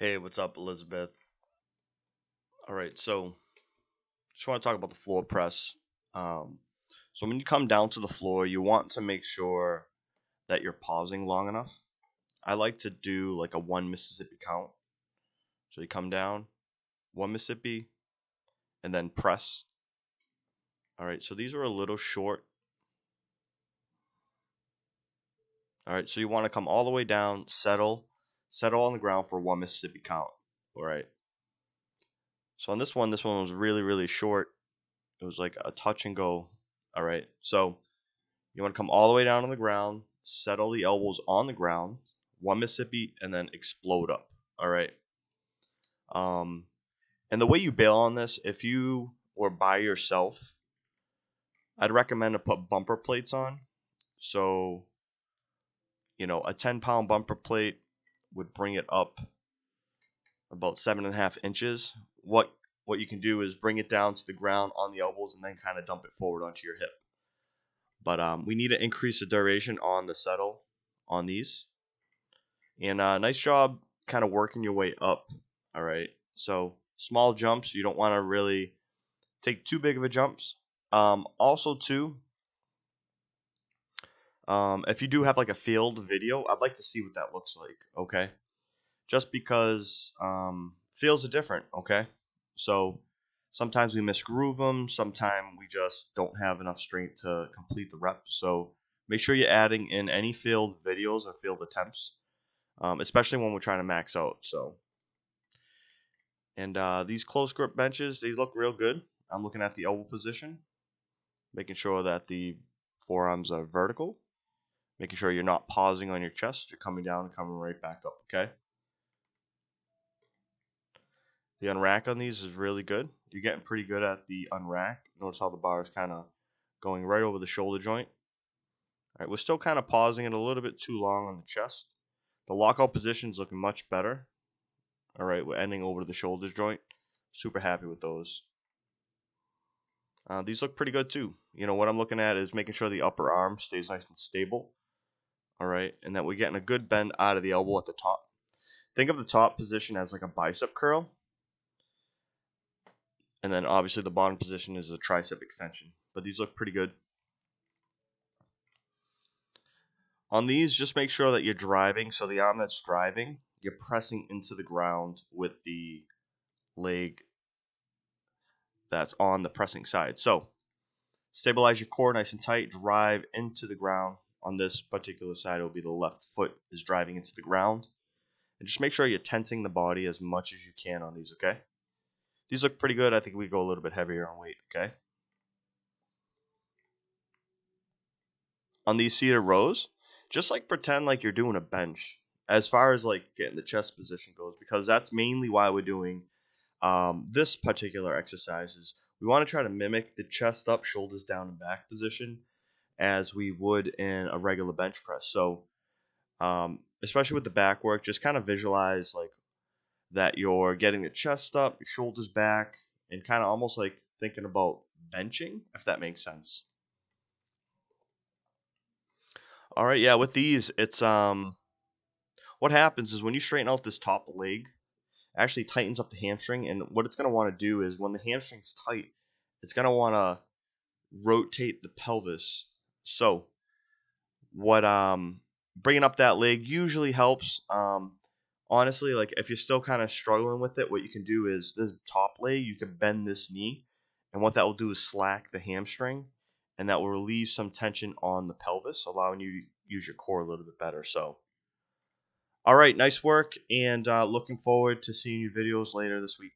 Hey, what's up, Elizabeth? All right, so just want to talk about the floor press. Um, so when you come down to the floor, you want to make sure that you're pausing long enough. I like to do like a one Mississippi count. So you come down, one Mississippi, and then press. All right, so these are a little short. All right, so you want to come all the way down, settle on the ground for one Mississippi count. All right. So on this one was really, really short. It was like a touch and go. All right, so you want to come all the way down on the ground, settle the elbows on the ground, one Mississippi, and then explode up. All right. Um, and the way you bail on this, if you were by yourself, I'd recommend to put bumper plates on. So, a 10-pound bumper plate would bring it up about 7.5 inches. What you can do is bring it down to the ground on the elbows and then kind of dump it forward onto your hip. But we need to increase the duration on the settle on these. And nice job kind of working your way up. All right. So small jumps. You don't want to really take too big of a jumps. Also, too, if you do have like a field video, I'd like to see what that looks like. Okay. Just because fields are different. Okay. So sometimes we misgroove them. Sometimes we just don't have enough strength to complete the rep. So make sure you're adding in any field videos or field attempts, especially when we're trying to max out. So, and these close grip benches, they look real good. I'm looking at the elbow position, making sure that the forearms are vertical, making sure you're not pausing on your chest. You're coming down and coming right back up, okay? The unrack on these is really good. You're getting pretty good at the unrack. Notice how the bar is kind of going right over the shoulder joint. All right, we're still kind of pausing it a little bit too long on the chest. The lockout position is looking much better. All right, we're ending over the shoulder joint. Super happy with those. These look pretty good too. What I'm looking at is making sure the upper arm stays nice and stable. All right, and that we're getting a good bend out of the elbow at the top. Think of the top position as like a bicep curl, and then obviously the bottom position is a tricep extension. But these look pretty good. On these, just make sure that you're driving. So the arm that's driving, you're pressing into the ground with the leg that's on the pressing side. So stabilize your core nice and tight, drive into the ground. On this particular side, it will be the left foot is driving into the ground. And just make sure you're tensing the body as much as you can on these, okay? These look pretty good. I think we go a little bit heavier on weight, okay? On these seated rows, just like pretend like you're doing a bench as far as like getting the chest position goes, because that's mainly why we're doing this particular exercise is we want to try to mimic the chest up, shoulders down, and back position as we would in a regular bench press. So especially with the back work, just kind of visualize like that you're getting the chest up, your shoulders back, and kind of almost like thinking about benching, if that makes sense. All right, yeah, with these, it's what happens is when you straighten out this top leg, it actually tightens up the hamstring, and what it's going to want to do is when the hamstring's tight, it's going to want to rotate the pelvis. So, what bringing up that leg usually helps. Honestly, like if you're still kind of struggling with it, what you can do is this top leg, you can bend this knee, and what that will do is slack the hamstring, and that will relieve some tension on the pelvis, allowing you to use your core a little bit better. So, all right, nice work, and looking forward to seeing your videos later this week.